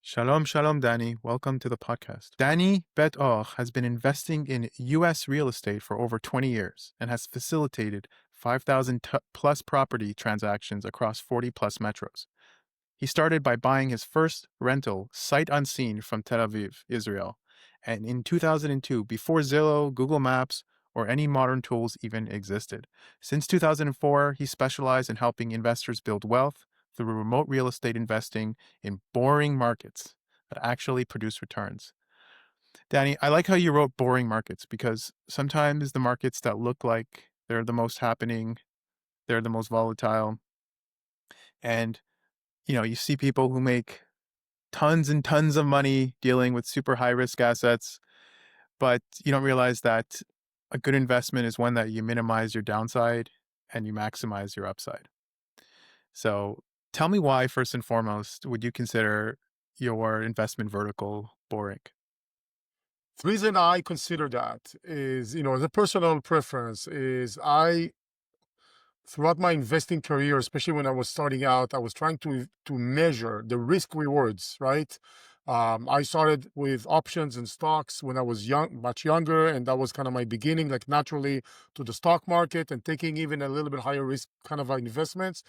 Shalom, shalom, Dani. Welcome to the podcast. Dani Beit-Or has been investing in U.S. real estate for over 20 years and has facilitated 5,000 plus property transactions across 40 plus metros. He started by buying his first rental sight unseen from Tel Aviv, Israel, and in 2002, before Zillow, Google Maps, or any modern tools even existed. Since 2004, he specialized in helping investors build wealth through remote real estate investing in boring markets that actually produce returns. Dani, I like how you wrote boring markets because sometimes the markets that look like they're the most happening, they're the most volatile, and you see people who make tons and tons of money dealing with super high risk assets, but you don't realize that a good investment is one that you minimize your downside and you maximize your upside. So tell me why, first and foremost, would you consider your investment vertical boring? The reason I consider that is, the personal preference is throughout my investing career, especially when I was starting out, I was trying to measure the risk rewards, right? I started with options and stocks when I was much younger, and that was kind of my beginning, like naturally to the stock market and taking even a little bit higher risk kind of investments.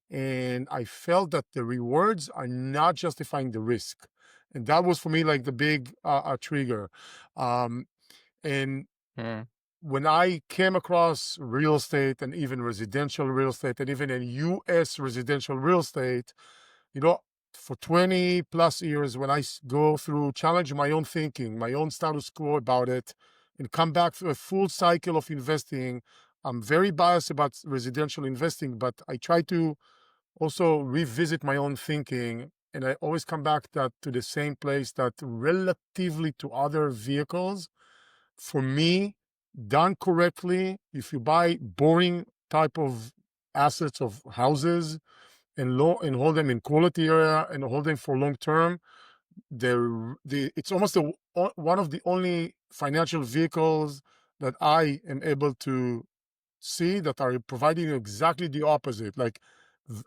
And I felt that the rewards are not justifying the risk. And that was for me like the big trigger. Um, and Hmm. when I came across real estate and even residential real estate and even in US residential real estate, you know, for 20 plus years, when I go through, challenge my own thinking, my own status quo about it, and come back to a full cycle of investing, I'm very biased about residential investing, but I try to also revisit my own thinking. And I always come back to the same place that relatively to other vehicles, for me, done correctly, if you buy boring type of assets of houses and hold them in quality area and hold them for long term, it's almost one of the only financial vehicles that I am able to see that are providing you exactly the opposite, like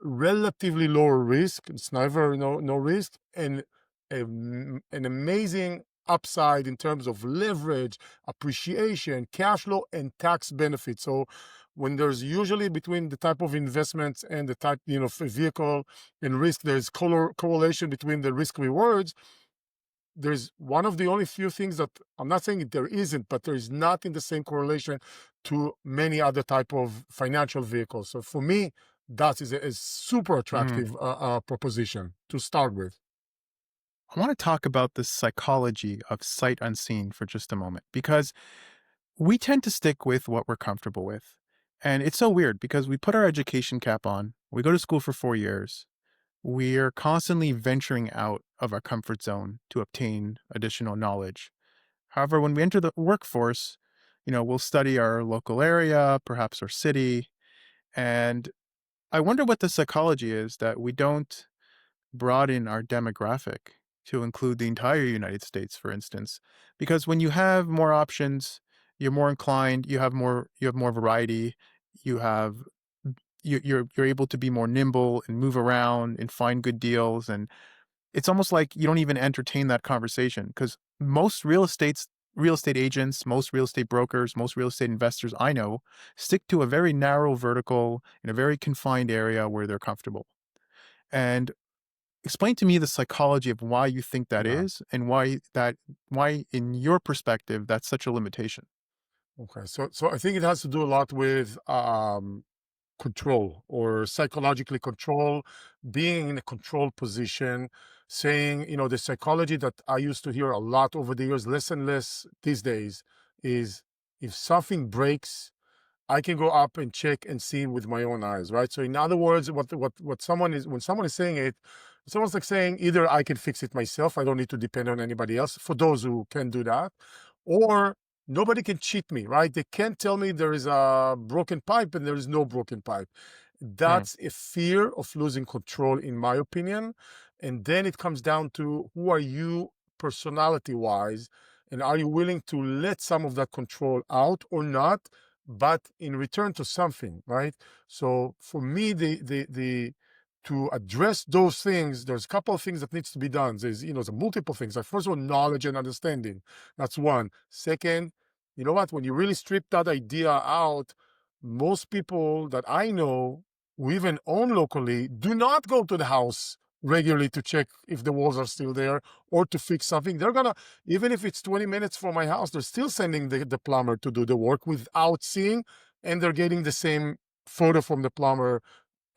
relatively lower risk. It's never no risk, and an amazing upside in terms of leverage, appreciation, cash flow, and tax benefits. So when there's usually between the type of investments and the type, vehicle and risk, there's correlation between the risk rewards. There's one of the only few things that I'm not saying there isn't, but there is not in the same correlation to many other type of financial vehicles. So for me, that is a super Hmm. attractive proposition to start with. I want to talk about the psychology of sight unseen for just a moment because we tend to stick with what we're comfortable with. And it's so weird because we put our education cap on, we go to school for 4 years, we're constantly venturing out of our comfort zone to obtain additional knowledge. However, when we enter the workforce, we'll study our local area, perhaps our city. And I wonder what the psychology is that we don't broaden our demographic to include the entire United States, for instance. Because when you have more options, you're more inclined, you have more variety, you have you're able to be more nimble and move around and find good deals. And it's almost like you don't even entertain that conversation because most real estate agents, most real estate brokers, most real estate investors I know stick to a very narrow vertical in a very confined area where they're comfortable. And explain to me the psychology of why you think that Yeah. is and why in your perspective that's such a limitation. Okay. So I think it has to do a lot with control or psychologically control, being in a control position, saying, the psychology that I used to hear a lot over the years, less and less these days, is if something breaks, I can go up and check and see with my own eyes, right? So in other words, what someone is when someone is saying it, it's almost like saying either I can fix it myself, I don't need to depend on anybody else. For those who can do that, or nobody can cheat me, right? They can't tell me there is a broken pipe and there is no broken pipe. Hmm. That's a fear of losing control, in my opinion. And then it comes down to who are you personality wise, and are you willing to let some of that control out or not? But in return to something, right? So for me, the to address those things, there's a couple of things that needs to be done. There's, there's multiple things. Like, first of all, knowledge and understanding. That's one. Second, you know what? When you really strip that idea out, most people that I know who even own locally do not go to the house regularly to check if the walls are still there or to fix something. They're gonna, even if it's 20 minutes from my house, they're still sending the plumber to do the work without seeing, and they're getting the same photo from the plumber,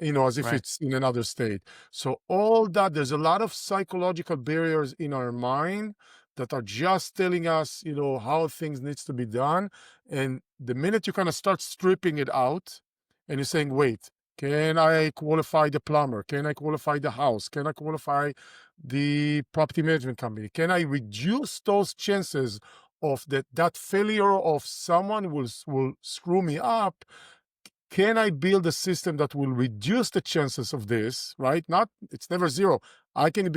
as if Right. it's in another state. So all that, there's a lot of psychological barriers in our mind that are just telling us, how things needs to be done. And the minute you kind of start stripping it out and you're saying, wait, can I qualify the plumber? Can I qualify the house? Can I qualify the property management company? Can I reduce those chances of that failure of someone will screw me up? Can I build a system that will reduce the chances of this, right? It's never zero. I can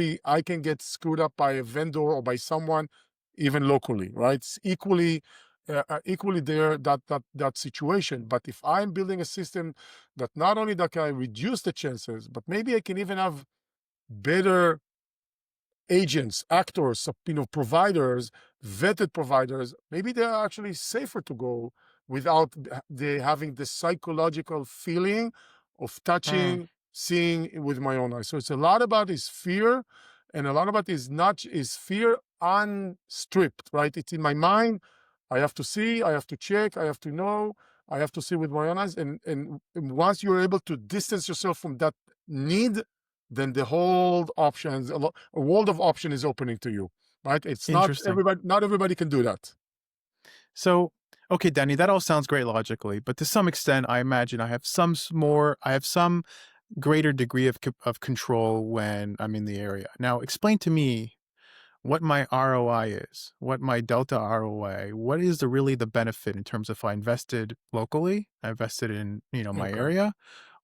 get screwed up by a vendor or by someone, even locally, right? It's equally there, that situation. But if I'm building a system that not only that can I reduce the chances, but maybe I can even have better agents, actors, providers, vetted providers, maybe they're actually safer to go without they having the psychological feeling of Mm, touching, seeing with my own eyes. So it's a lot about is fear, and a lot about is fear unstripped, right? It's in my mind. I have to see, I have to check, I have to know, I have to see with my own eyes. And once you're able to distance yourself from that need, then the whole options, a world of option is opening to you, right? It's interesting. not everybody can do that. So, okay, Danny, that all sounds great logically, but to some extent, I imagine I have some greater degree of control when I'm in the area. Now, explain to me what my ROI is, what my delta ROI, what is really the benefit in terms of if I invested locally, I invested in, my Okay. area,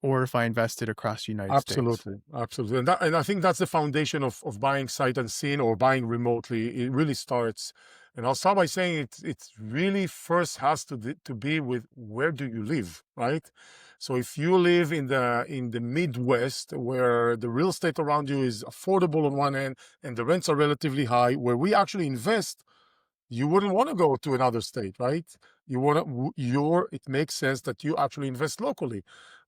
or if I invested across the United States. Absolutely, absolutely, and I think that's the foundation of buying sight unseen or buying remotely. It really starts, and I'll start by saying it's really first has to be with where do you live, right? So if you live in the Midwest, where the real estate around you is affordable on one end and the rents are relatively high, where we actually invest, you wouldn't want to go to another state, right? You want to it makes sense that you actually invest locally.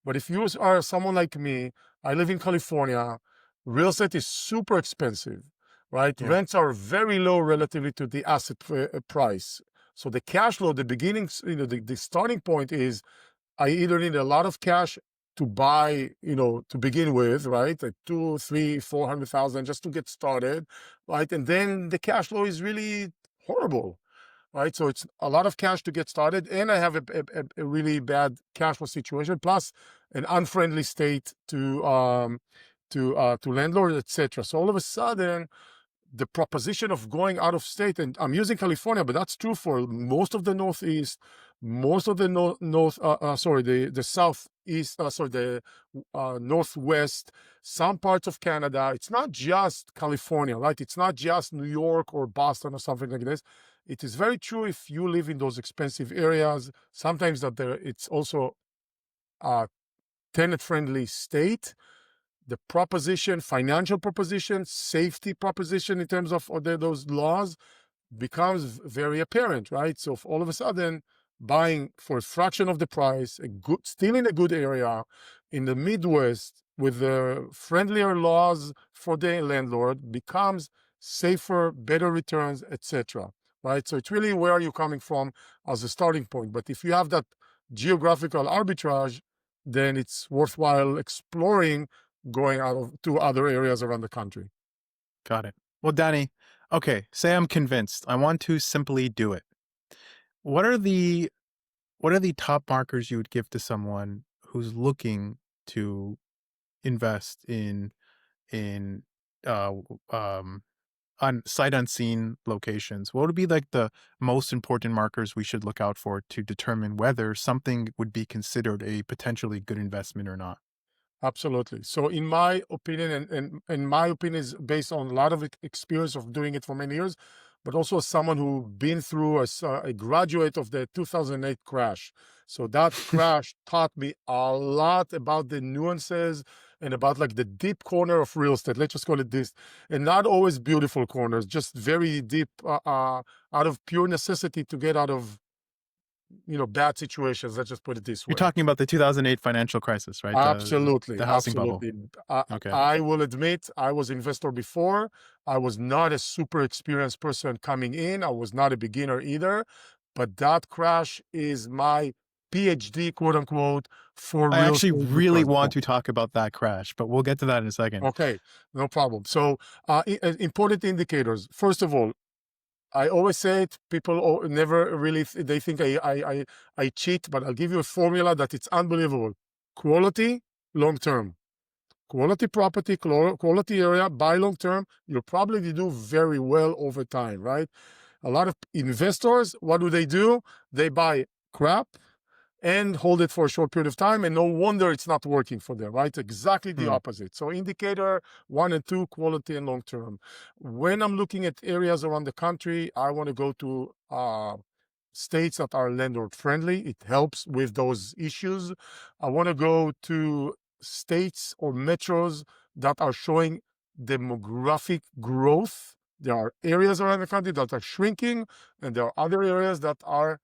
But if you are someone like me, I live in California, real estate is super expensive, right? Yeah. Rents are very low relatively to the asset price. So the cash flow, the beginning, the starting point is I either need a lot of cash to buy, to begin with, right? Like 2, 3, 400,000 just to get started, right? And then the cash flow is really horrible, right? So it's a lot of cash to get started, and I have a really bad cash flow situation, plus an unfriendly state to landlords, etc. So all of a sudden, the proposition of going out of state, and I'm using California, but that's true for most of the Northeast, most of the the Southeast, the Northwest, some parts of Canada. It's not just California, right? It's not just New York or Boston or something like this. It is very true if you live in those expensive areas. Sometimes it's also a tenant-friendly state. The proposition, financial proposition, safety proposition in terms of those laws becomes very apparent, right? So if all of a sudden, buying for a fraction of the price, still in a good area in the Midwest with the friendlier laws for the landlord becomes safer, better returns, etc. Right? So it's really where are you coming from as a starting point. But if you have that geographical arbitrage, then it's worthwhile exploring going out to other areas around the country. Got it. Well, Danny, okay, say I'm convinced. I want to simply do it. What are the top markers you would give to someone who's looking to invest in uh um on sight unseen locations? What would be like the most important markers we should look out for to determine whether something would be considered a potentially good investment or not? Absolutely. So, in my opinion, and my opinion is based on a lot of experience of doing it for many years, but also as someone who been through a graduate of the 2008 crash. So that crash taught me a lot about the nuances and about like the deep corner of real estate. Let's just call it this, and not always beautiful corners, just very deep, out of pure necessity to get out of bad situations. Let's just put it this You're way. talking about the 2008 financial crisis, right? Absolutely, The housing bubble. absolutely. Okay. I will admit I was investor before. I was not a super experienced person coming in. I was not a beginner either, but that crash is my PhD, quote unquote, for I real actually estate really because want to talk about that crash, but we'll get to that in a second. okay, no problem. So, important indicators. First of all, I always say it. People never really they think I cheat, but I'll give you a formula that it's unbelievable. Quality, long term. Quality property, quality area, buy long term. You'll probably do very well over time, right? A lot of investors, what do? They buy crap and hold it for a short period of time, and no wonder it's not working for them, right? Exactly the Hmm. opposite. So indicator 1 and 2, quality and long term. When I'm looking at areas around the country, I want to go to states that are landlord friendly. It helps with those issues. I want to go to states or metros that are showing demographic growth. There are areas around the country that are shrinking, and there are other areas that are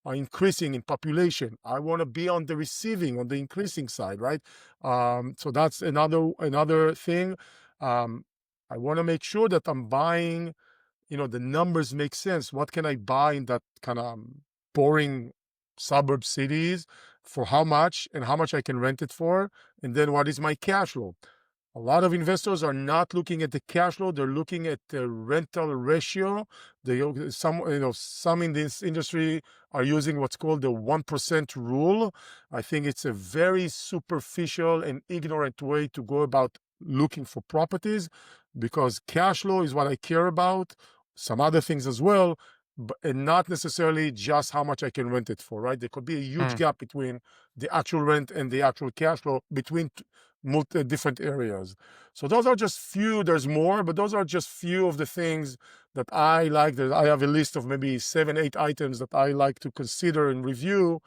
are increasing in population. I want to be on the increasing side, right? So that's another thing. I want to make sure that I'm buying, the numbers make sense. What can I buy in that kind of boring suburb cities for how much and how much I can rent it for? And then what is my cash flow? A lot of investors are not looking at the cash flow; they're looking at the rental ratio. Some in this industry are using what's called the 1% rule. I think it's a very superficial and ignorant way to go about looking for properties, because cash flow is what I care about. Some other things as well, and not necessarily just how much I can rent it for. Right? There could be a huge Hmm. gap between the actual rent and the actual cash flow between different areas. So those are just few. There's more, but those are just few of the things that I like. I have a list of maybe 7, 8 items that I like to consider and review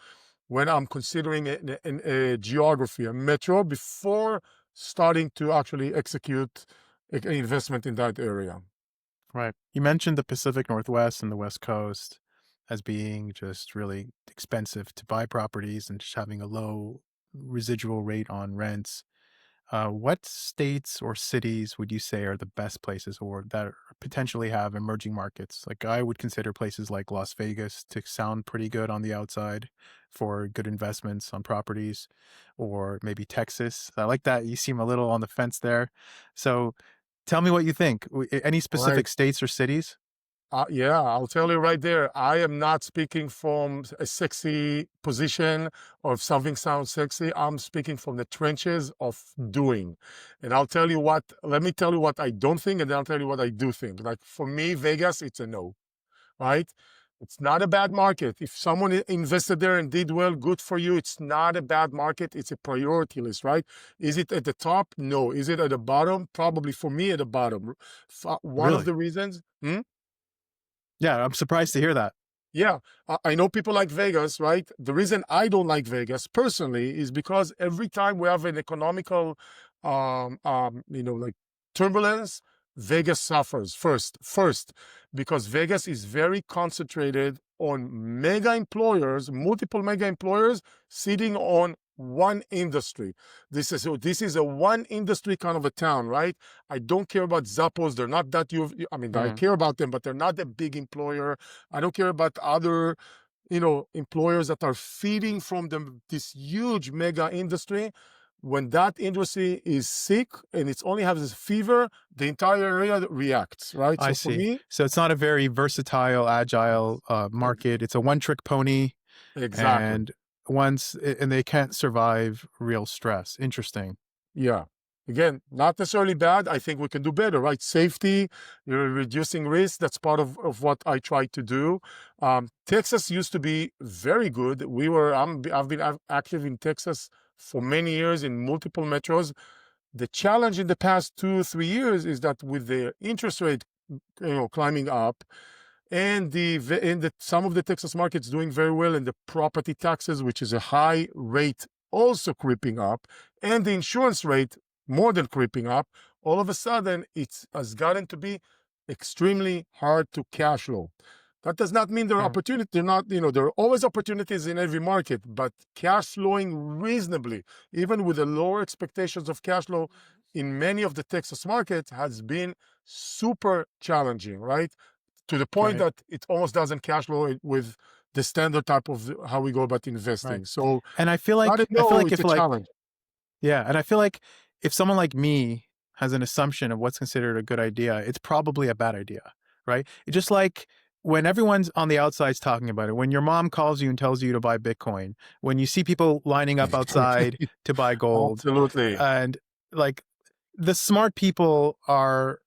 when I'm considering a geography, a metro, before starting to actually execute an investment in that area. Right. You mentioned the Pacific Northwest and the West Coast as being just really expensive to buy properties and just having a low residual rate on rents. What states or cities would you say are the best places or that potentially have emerging markets? Like I would consider places like Las Vegas to sound pretty good on the outside for good investments on properties, or maybe Texas. I like that. You seem a little on the fence there. So tell me what you think. Any All right. specific states or cities? Yeah, I'll tell you right there. I am not speaking from a sexy position or if something sounds sexy. I'm speaking from the trenches of doing. And let me tell you what I don't think, and then I'll tell you what I do think. Like for me, Vegas, it's a no, right? It's not a bad market. If someone invested there and did well, good for you. It's not a bad market. It's a priority list, right? Is it at the top? No. Is it at the bottom? Probably for me at the bottom. One of Really? the reasons. Yeah, I'm surprised to hear that. Yeah, I know people like Vegas, right? The reason I don't like Vegas personally is because every time we have an economical, like turbulence, Vegas suffers first, because Vegas is very concentrated on mega employers, multiple mega employers sitting on one industry. This is a one industry kind of a town, right? I don't care about Zappos. They're not that I mean, I Mm, care about them, but they're not a big employer. I don't care about other, employers that are feeding from this huge mega industry. When that industry is sick and it's only has a fever, the entire area reacts, right? I So for see. me, So it's not a very versatile, agile market. It's a one-trick pony, exactly. and and they can't survive real stress. Interesting. Yeah. Again, not necessarily bad. I think we can do better, right? Safety, you're reducing risk. That's part of what I try to do. Texas used to be very good. I've been active in Texas for many years in multiple metros. The challenge in the past 2 3 years is that with the interest rate, climbing up, and some of the Texas markets doing very well, and the property taxes, which is a high rate also creeping up, and the insurance rate more than creeping up, all of a sudden it has gotten to be extremely hard to cash flow. That does not mean there are Hmm. opportunities. They're not, there are always opportunities in every market, but cash flowing reasonably, even with the lower expectations of cash flow in many of the Texas markets, has been super challenging, right? To the point Right. that it almost doesn't cash flow with the standard type of how we go about Right. investing. So And I don't I feel know, like it's if a like challenge. yeah, and I feel like if someone like me has an assumption of what's considered a good idea, it's probably a bad idea, right? It's just like when everyone's on the outside's talking about it, when your mom calls you and tells you to buy Bitcoin, when you see people lining up outside to buy gold, Absolutely. and like the smart people are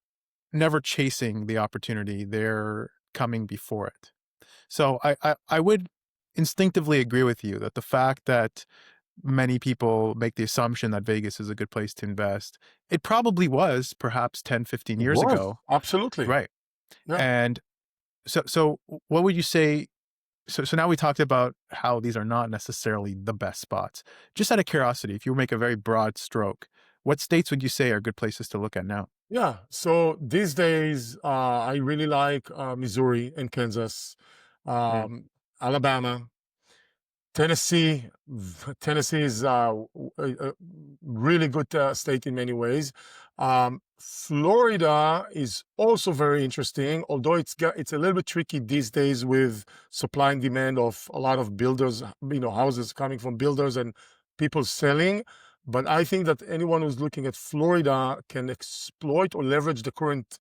never chasing the opportunity, they're coming before it. So I would instinctively agree with you that the fact that many people make the assumption that Vegas is a good place to invest. It probably was perhaps 10, 15 It years was. ago. Absolutely. Right. Yeah. And so what would you say? So now we talked about how these are not necessarily the best spots. Just out of curiosity, if you make a very broad stroke, what states would you say are good places to look at now? Yeah. So these days, I really like Missouri and Kansas, Hmm. Alabama, Tennessee. Tennessee is a really good state in many ways. Florida is also very interesting, although it's a little bit tricky these days with supply and demand of a lot of builders, houses coming from builders and people selling. But I think that anyone who's looking at Florida can exploit or leverage the current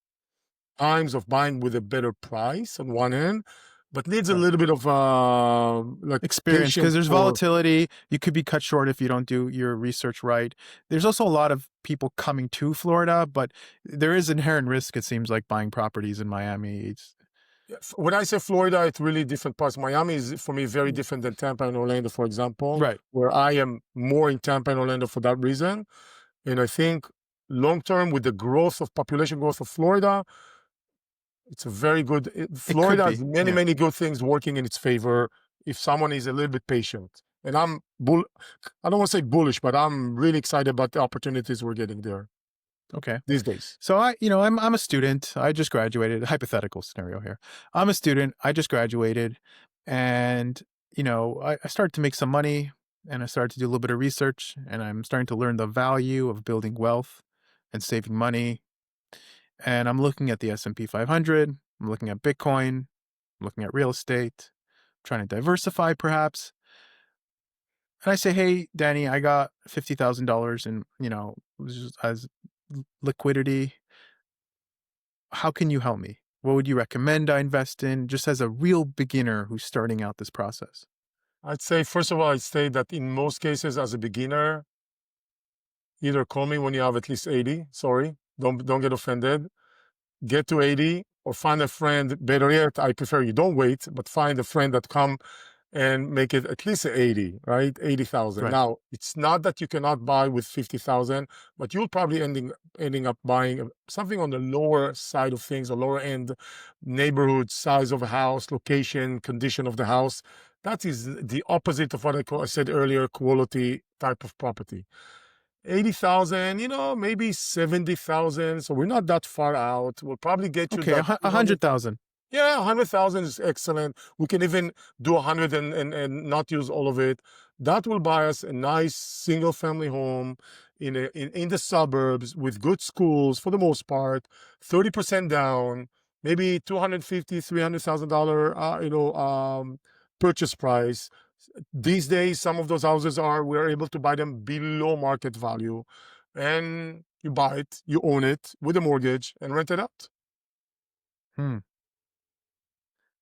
times of buying with a better price on one hand, but needs a Right. little bit of like Experience, because patience there's for. volatility. You could be cut short if you don't do your research right. There's also a lot of people coming to Florida, but there is inherent risk, it seems like, buying properties in Miami. It's Yeah, when I say Florida, it's really different parts. Miami is for me very different than Tampa and Orlando, for example, right. where I am more in Tampa and Orlando for that reason. And I think long term, with the growth of population growth of Florida, it's a very good. It could Florida has be. many, Yeah. many good things working in its favor if someone is a little bit patient. And I don't want to say bullish, but I'm really excited about the opportunities we're getting there Okay. these days. So I'm a student. I just graduated. Hypothetical scenario here. I'm a student. I just graduated, and I started to make some money, and I started to do a little bit of research, and I'm starting to learn the value of building wealth and saving money. And I'm looking at the S&P 500. I'm looking at Bitcoin. I'm looking at real estate. Trying to diversify, perhaps. And I say, hey, Danny, I got $50,000 in just as liquidity. How can you help me? What would you recommend I invest in, just as a real beginner who's starting out this process? I'd say, first of all, I'd say that in most cases, as a beginner, either call me when you have at least 80. Sorry, don't get offended. Get to 80 or find a friend. Better yet, I prefer you don't wait, but find a friend that come and make it at least 80, right? 80,000. Right. Now, it's not that you cannot buy with 50,000, but you'll probably ending up buying something on the lower side of things, a lower end neighborhood, size of a house, location, condition of the house. That is the opposite of what I said earlier, quality type of property. 80,000, maybe 70,000. So we're not that far out. We'll probably get you Okay, that a 200. 100,000. Yeah, 100,000 is excellent. We can even do 100 and not use all of it. That will buy us a nice single family home in the suburbs with good schools for the most part, 30% down, maybe 250, $300,000, purchase price. These days, some of those houses we're able to buy them below market value, and you buy it, you own it with a mortgage and rent it out. Hmm.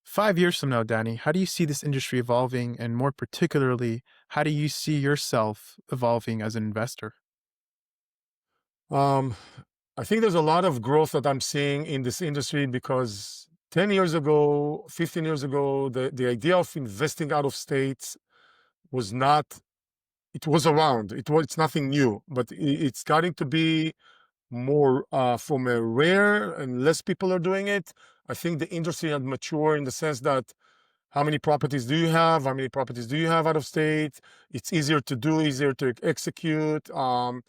5 years from now, Danny, how do you see this industry evolving? And more particularly, how do you see yourself evolving as an investor? Um, I think there's a lot of growth that I'm seeing in this industry because 10 years ago, 15 years ago, the idea of investing out of state was not, it was around. It's nothing new, but it's starting to be more from a rare and less people are doing it. I think the industry had matured in the sense that how many properties do you have? How many properties do you have out of state? It's easier to do, easier to execute. For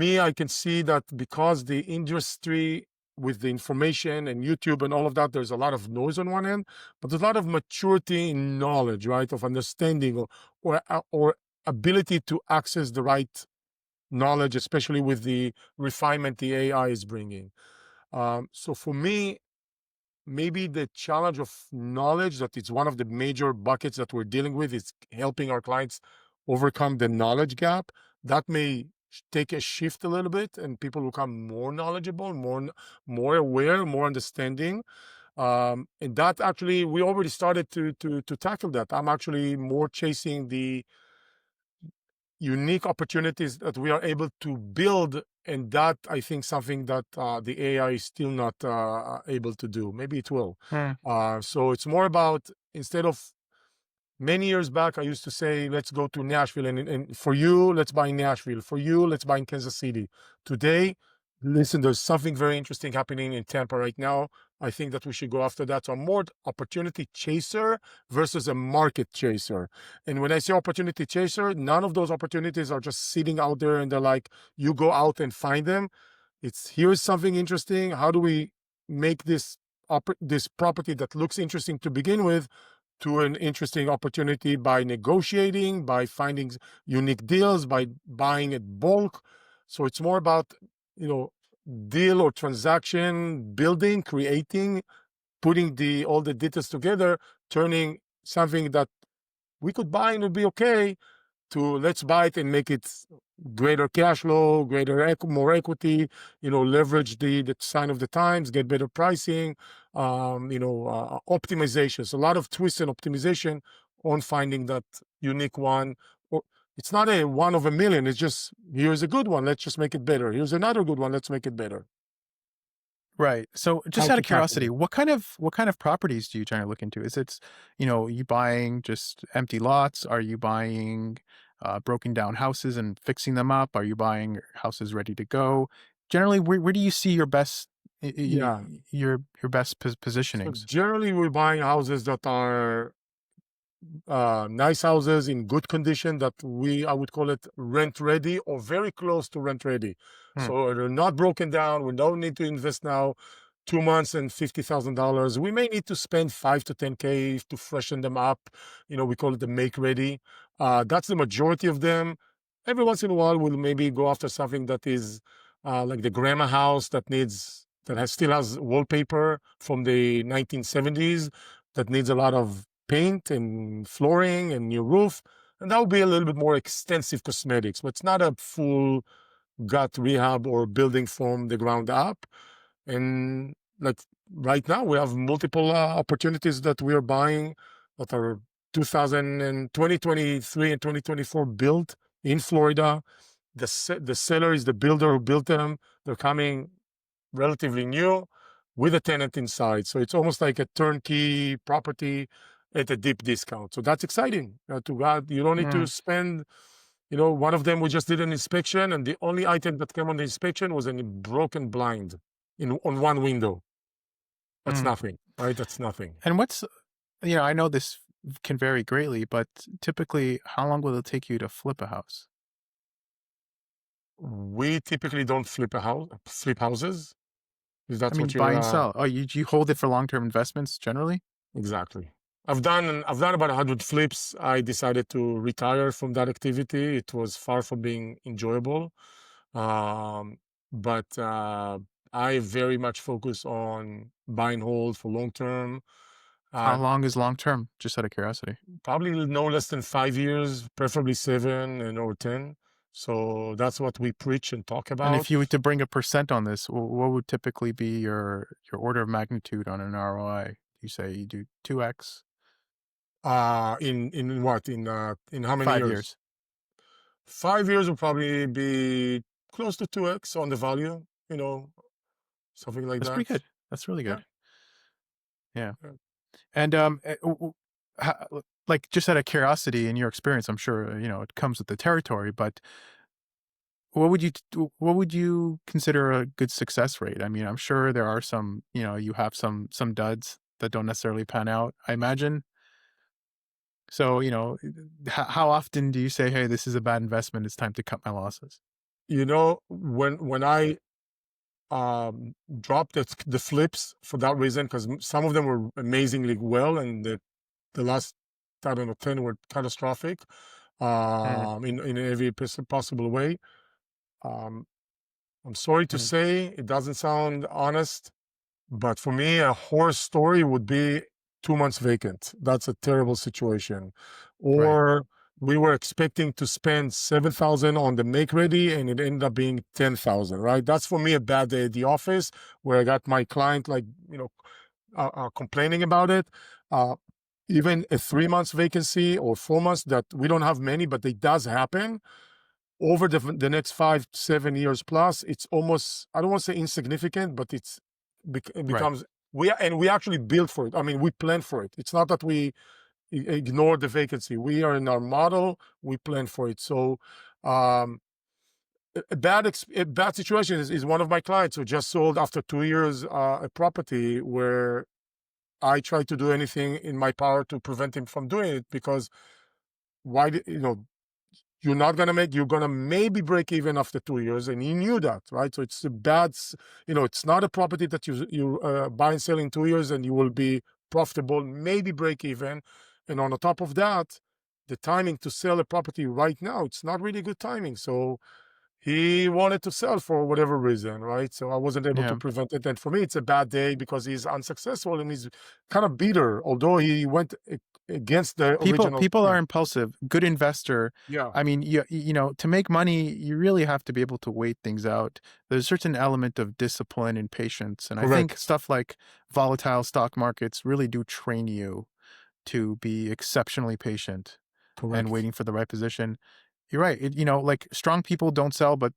me, I can see that because the industry with the information and YouTube and all of that, there's a lot of noise on one end, but there's a lot of maturity in knowledge, right? Of understanding or ability to access the right knowledge, especially with the refinement the AI is bringing. So for me, maybe the challenge of knowledge, that it's one of the major buckets that we're dealing with, is helping our clients overcome the knowledge gap. That may take a shift a little bit, and people become more knowledgeable, more aware, more understanding. And that actually, we already started to tackle that. I'm actually more chasing the unique opportunities that we are able to build, and that, I think, something that the AI is still not able to do. Maybe it will. Hmm. So it's more about, instead of, many years back, I used to say, let's go to Nashville, and for you, let's buy in Nashville. For you, let's buy in Kansas City. Today, listen, there's something very interesting happening in Tampa right now. I think that we should go after that. So I'm more opportunity chaser versus a market chaser. And when I say opportunity chaser, none of those opportunities are just sitting out there and they're like, you go out and find them. It's, here's something interesting. How do we make this property that looks interesting to begin with to an interesting opportunity by negotiating, by finding unique deals, by buying at bulk. So it's more about, you know, deal or transaction building, creating, putting all the details together, turning something that we could buy and it'd be okay, to let's buy it and make it greater cash flow, more equity, leverage the sign of the times, get better pricing, optimization. So a lot of twists and optimization on finding that unique one. Or it's not a one of a million. It's just, here's a good one, let's just make it better. Here's another good one, let's make it better. Right. So just How out to of tackle curiosity, it. what kind of properties do you try to look into? Is it, you buying just empty lots? Are you buying broken down houses and fixing them up? Are you buying houses ready to go? Generally, where do you see your best Yeah. your best So positionings? generally, we're buying houses that are nice houses in good condition, that I would call it rent ready or very close to rent ready. Hmm. So they're not broken down. We don't need to invest now 2 months and $50,000. We may need to spend 5 to 10K to freshen them up. We call it the make ready. That's the majority of them. Every once in a while, we'll maybe go after something that is like the grandma house still has wallpaper from the 1970s, that needs a lot of paint and flooring and new roof. And that would be a little bit more extensive cosmetics, but it's not a full gut rehab or building from the ground up. And like right now, we have multiple opportunities that we are buying that are 2023 and 2024 built in Florida. The seller is the builder who built them. They're coming relatively new with a tenant inside. So it's almost like a turnkey property at a deep discount. So that's exciting. To God, you don't need Hmm. to spend, one of them, we just did an inspection, and the only item that came on the inspection was a broken blind on one window. That's Hmm. nothing, right? That's nothing. And I know this can vary greatly, but typically, how long will it take you to flip a house? We typically don't flip houses. If I that's mean, what buy you're, and sell. Oh, you hold it for long-term investments generally? exactly. I've done about 100 flips. I decided to retire from that activity. It was far from being enjoyable. Um, but I very much focus on buy and hold for long term. How Uh, long is long-term? Just out of curiosity. Probably no less than 5 years, preferably 7 and or 10. So that's what we preach and talk And if about. you were to bring a percent on this, what would typically be your order of magnitude on an ROI? You say you do 2x, In what? In how many 5 years? years. 5 years will probably be close to 2x on the value, something like That's pretty that. good. That's really Yeah. good. Yeah. Yeah. And like just out of curiosity, in your experience, I'm sure it comes with the territory. But what would you consider a good success rate? I mean, I'm sure there are some. You have some duds. that don't necessarily pan out, I imagine. So, how often do you say, "Hey, this is a bad investment. It's time to cut my losses"? When I dropped the flips for that reason, because some of them were amazingly well, and the last, I don't know, 10 were catastrophic, Mm, in every possible way. Um, I'm sorry to mm, say, it doesn't sound honest, but for me, a horror story would be 2 months vacant. That's a terrible situation. right, Or we were expecting to spend 7,000 on the make ready and it ended up being 10,000, right? That's for me a bad day at the office where I got my client like, complaining about it. Uh, Even a 3 months vacancy or 4 months that we don't have many, but it does happen over the next 5 7 years plus. It's almost, I don't want to say insignificant, but it right. becomes, we actually built for it. I mean, we planned for it. It's not that we ignore the vacancy. We are in our model. We plan for it. So um, a bad situation is one of my clients who just sold after 2 years a property where I tried to do anything in my power to prevent him from doing it, because why did, you're gonna maybe break even after 2 years, and he knew that, right? So it's a it's not a property that you buy and sell in 2 years and you will be profitable, maybe break even. And on the top of that, the timing to sell a property right now, it's not really good timing. So he wanted to sell for whatever reason, right? So I wasn't able to Yeah. prevent it. And for me, it's a bad day because he's unsuccessful and he's kind of bitter, although he went against the People original people are plan. impulsive. Good investor. Yeah, I mean, to make money, you really have to be able to wait things out. There's a certain element of discipline and patience, and I think correct, stuff like volatile stock markets really do train you to be exceptionally patient and correct, waiting for the right position. You're right. Like strong people don't sell, but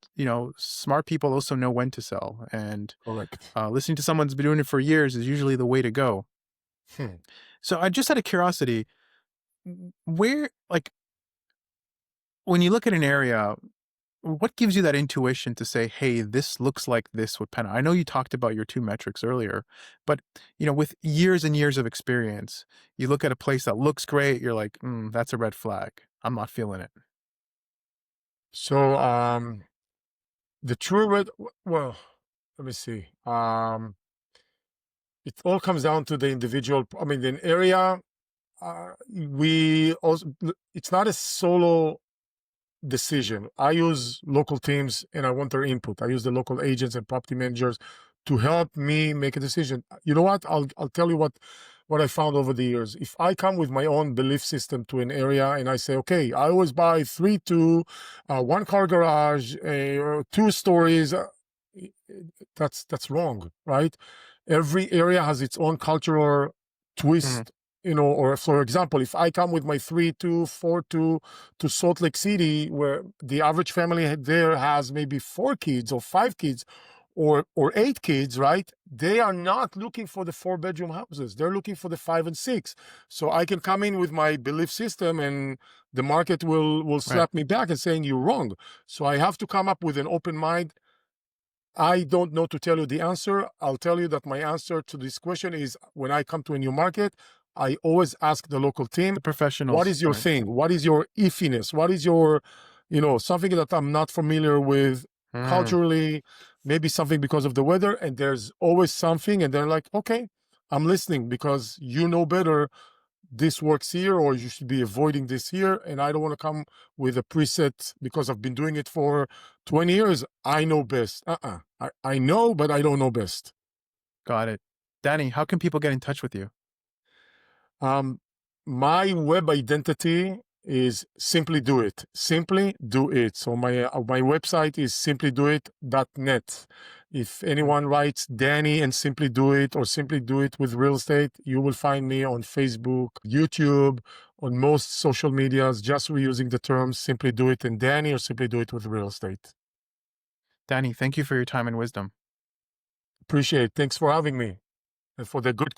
smart people also know when to sell. And correct. listening to someone who's been doing it for years is usually the way to go. Hmm. So I just out of curiosity, where like when you look at an area, what gives you that intuition to say, hey, this looks like this would pan out? I know you talked about your two metrics earlier, but with years and years of experience, you look at a place that looks great, you're like, that's a red flag. I'm not feeling it. So the true red, well, let me see. It all comes down to the individual. I mean, the area, we also, it's not a solo decision. I use local teams and I want their input. I use the local agents and property managers to help me make a decision. You know what? I'll tell you what I found over the years. If I come with my own belief system to an area and I say, okay, I always buy 3-2, one car garage, or 2 stories, that's wrong, right? Every area has its own cultural Mhm. twist. Or for example, if I come with my 3-2, 4-2 to Salt Lake City, where the average family there has maybe 4 kids or 5 kids or 8 kids, right? They are not looking for the 4-bedroom houses. They're looking for the 5 and 6. So I can come in with my belief system and the market will Right. slap me back and saying you're wrong. So I have to come up with an open mind. I don't know to tell you the answer. I'll tell you that my answer to this question is when I come to a new market, I always ask the local The team, what professionals, is your right? thing? What is your iffiness? What is your, something that I'm not familiar with Mm, culturally, maybe something because of the weather. And there's always something. And they're like, okay, I'm listening because you know better, this works here or you should be avoiding this here. And I don't want to come with a preset because I've been doing it for 20 years. I know best. I know, but I don't know best. got it. Danny, how can people get in touch with you? Um, my web identity is Simply Do It. Simply Do It. So my website is simplydoit.net. If Mm. anyone writes Danny and Simply Do It or Simply Do It with real estate, you will find me on Facebook, YouTube, on most social medias, just reusing the terms Simply Do It and Danny or Simply Do It with real estate. Danny, thank you for your time and wisdom. Appreciate it. Thanks for having me and for the good